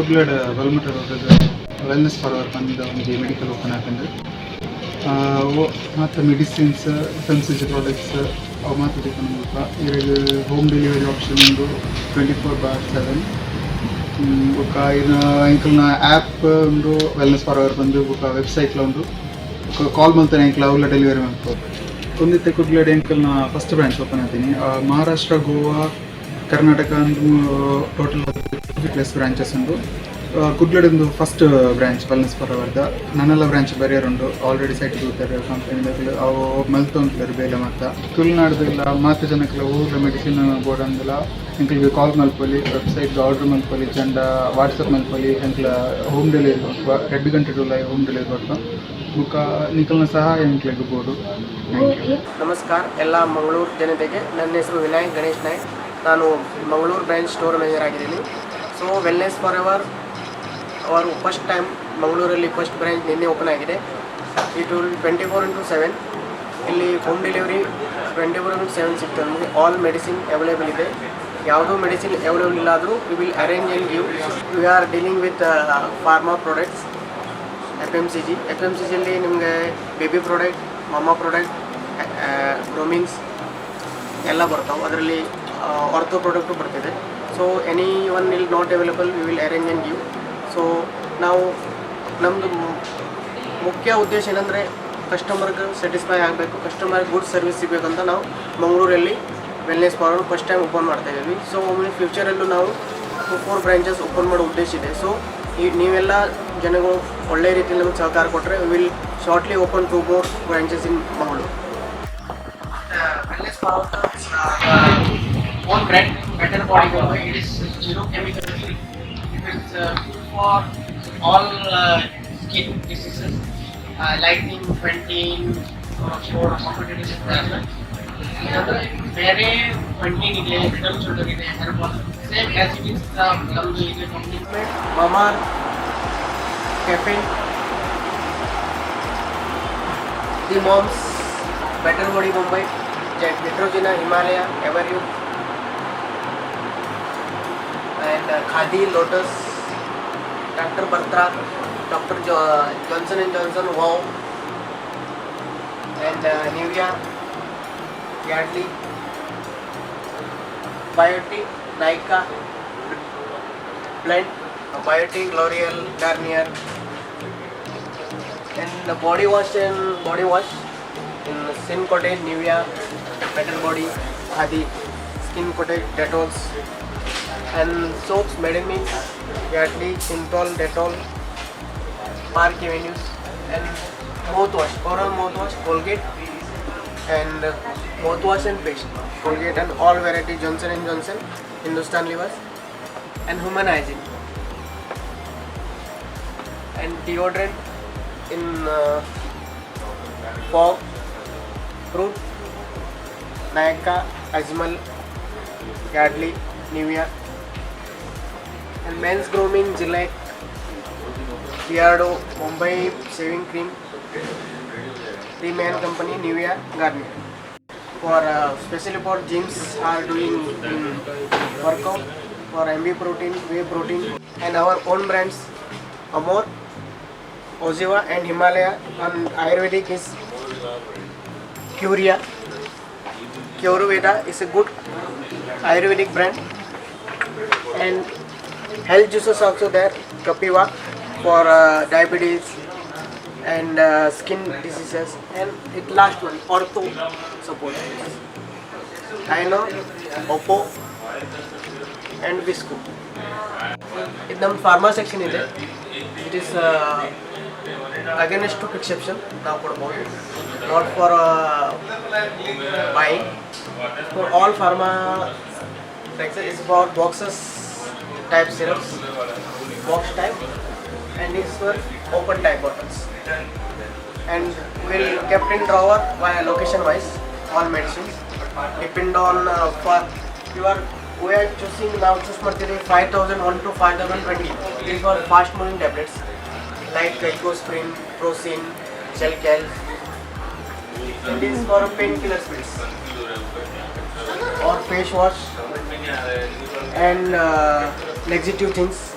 Kudla Balmatta wellness for our medical open happened. ಮತ್ತು medicines FMCG products ಅವು ಮಾತ್ರ ಇವಾಗ ಹೋಮ್ ಡೆಲಿವರಿ ಆಪ್ಷನ್ ಒಂದು 24/7 ఒక ఇంకల్న యాప్ ఉండు వెల్నెస్ ఫర్ అవర్ ಬಂದು ఒక ವೆಬ್ಸೈಟ್ಲ ಒಂದು ಕಾಲ್ ಮಾಡ್ತಾನೆ ಇಂಕಲ ಅವಳ ಡೆಲಿವರಿ ಮಾಡ್ಬೋದು ಒಂದಿತ್ತೆ ಕುಡ್ಲಡೆ ಇಂಕಲ್ನ ಫಸ್ಟ್ ಬ್ರಾಂಚ್ ಓಪನ್ ಆಗ್ತೀನಿ ಮಹಾರಾಷ್ಟ್ರ ಗೋವಾ ಕರ್ನಾಟಕ ಅಂದು ಟೋಟಲ್ 50+ ಬ್ರಾಂಚಸ್ ಉಂಟು ಕುಡ್ಲಡೊಂದು ಫಸ್ಟ್ ಬ್ರಾಂಚ್ ವೆಲ್ನೆಸ್ ಫರ್ ಅವರ್ದ ನನ್ನೆಲ್ಲ ಬ್ರಾಂಚ್ ಬರೆಯೋರುಂಡು ಆಲ್ರೆಡಿ ಸೈಟ್ ಕೂತಾರೆ ಕಂಪನಿದಾಗ ಅವು ಮಲ್ತೊಂತಾರೆ ಬೇಲೆ ಮತ್ತು ತುಳುನಾಡ್ದಲ್ಲ ಮಾತು ಜನಕ್ಕೆಲ್ಲ ಊರ ಮೆಡಿಸಿನ್ ಬೋರ್ಡ್ ಅಂದಲ್ಲ ಇಂಕಲ್ಗೆ ಕಾಲ್ ಮಲ್ಪೊಲಿ ವೆಬ್ಸೈಟ್ಗೆ ಆರ್ಡರ್ ಮಲ್ಪೊಲಿ ಚಂದ ವಾಟ್ಸಪ್ ಮಲ್ಪೊಲಿ ಇಂಕಲ ಹೋಮ್ ಡೆಲಿವರಿ 2 ಗಂಟೆ ಹೋಮ್ ಡೆಲಿವರಿ ಕೊಟ್ಟು ಬುಕ್ಕ ನಿಕಲ್ನ ಸಹಾಯ ಇಂಕ್ಲಿಗೆ ಬೋರ್ಡು. ನಮಸ್ಕಾರ ಎಲ್ಲ ಮಂಗಳೂರು ಜನತೆಗೆ. ನನ್ನ ಹೆಸರು ವಿನಾಯಕ್ ಗಣೇಶ್ ನಾಯ್ಕ್. ನಾನು ಮಂಗಳೂರು ಬ್ರಾಂಚ್ ಸ್ಟೋರ್ ಮ್ಯಾನೇಜರ್ ಆಗಿದ್ದೀನಿ. ಸೊ ವೆಲ್ನೆಸ್ ಫಾರ್ ಅವರ್ ಅವರು ಫಸ್ಟ್ ಟೈಮ್ ಮಂಗಳೂರಲ್ಲಿ ಫಸ್ಟ್ ಬ್ರಾಂಚ್ ನಿನ್ನೆ ಓಪನ್ ಆಗಿದೆ. ಇದು 24/7 ಇಲ್ಲಿ ಹೋಮ್ ಡೆಲಿವರಿ 24/7 ಸಿಗ್ತದೆ. ನಮಗೆ ಆಲ್ ಮೆಡಿಸಿನ್ ಅವೈಲೇಬಲ್ ಇದೆ. ಯಾವುದೋ ಮೆಡಿಸಿನ್ ಅವೈಲೇಬಲ್ ಇಲ್ಲ ಆದರೂ we will arrange and give. We are dealing with pharma products, FMCGಯಲ್ಲಿ ನಿಮಗೆ ಬೇಬಿ ಪ್ರಾಡಕ್ಟ್, ಮಮ್ಮ ಪ್ರಾಡಕ್ಟ್, ಗ್ರೂಮಿಂಗ್ಸ್ ಎಲ್ಲ ಬರ್ತಾವೆ. ಅದರಲ್ಲಿ ಆರ್ಥೋ ಪ್ರಾಡಕ್ಟು ಬರ್ತಿದೆ. ಸೊ ಎನಿ ಒನ್ ಇಲ್ not available we will arrange and give. ಸೊ ನಾವು ನಮ್ಮದು ಮುಖ್ಯ ಉದ್ದೇಶ ಏನಂದರೆ ಕಸ್ಟಮರ್ಗೆ ಸ್ಯಾಟಿಸ್ಫೈ ಆಗಬೇಕು, ಕಸ್ಟಮರ್ಗೆ ಗುಡ್ ಸರ್ವಿಸ್ ಸಿಗಬೇಕಂತ ನಾವು ಮಂಗಳೂರಲ್ಲಿ wellness for our first time open ಮಾಡ್ತಾಯಿದ್ದೀವಿ. ಸೊ ಒಮ್ಮೆ ಫ್ಯೂಚರಲ್ಲೂ ನಾವು 4 ಬ್ರಾಂಚಸ್ ಓಪನ್ ಮಾಡೋ ಉದ್ದೇಶ ಇದೆ. ಸೊ ಈ ನೀವೆಲ್ಲ ಜನಗಳು ಒಳ್ಳೆ ರೀತಿಯಲ್ಲಿ ನಮಗೆ ಸಹಕಾರ ಕೊಟ್ಟರೆ we will shortly open 2 more branches in Mangaluru. Wellness for our own brand, better body Bombay. It is zero chemical free. It is good for all skin diseases, lightning, fainting, for competitive as well. ಬೇರೆ funding ಇದೆ, metal shoulder ಇದೆ, hair fall same as it is ನಮ್ಮದು ಇದೆ ಕಂಪ್ಲೀಟ್ಮೆಂಟ್. Mamaearth cafe, the moms, better body Mumbai, Neutrogena, Himalaya, Everyuth, and Khadi, Lotus, Dr. Bartra, Dr. Johnson & Johnson, Wow, and Nivea, Yardley, Biotic, Nykaa, Blend, Biotic, L'Oreal, Garnier, and the body wash in Skin Cottage, Nivea, Better Body, Khadi, Skin Cottage, Detols, and soaps, Medimix, Yardley, Synthol, Dettol, Park Avenues, and mouthwash, oral mouthwash, Colgate, and mouthwash and paste, Colgate and all variety, Johnson & Johnson, Hindustan Livers, and Human Hygiene, and deodorant in Fog, Fruit, Nykaa, Ajmal, Yardley, Nivea, and men's grooming, Gillette, Beardo, Mumbai shaving cream, 3-man company, Nivea, Garnier. For especially for gyms are doing workout for MB protein, whey protein, and our own brands Amor, Oziva, and Himalaya. And Ayurvedic is Curia. Curuveda is a good Ayurvedic brand. And health juices also there, Kapiva for diabetes and skin diseases, and it last one ortho support, Dino, Oppo, and Visco. In the pharma section is there. It is against took exception now for about, not for buying. For all pharma section is for boxes type syrups, box type, and these were open type bottles, and will kept in drawer via location wise all medicines depend on we are choosing now just material 5,001 to 5,020. These were fast moving tablets like Ecosprin, Procin, Gelcal, and these for painkiller pills or face wash and laxative things.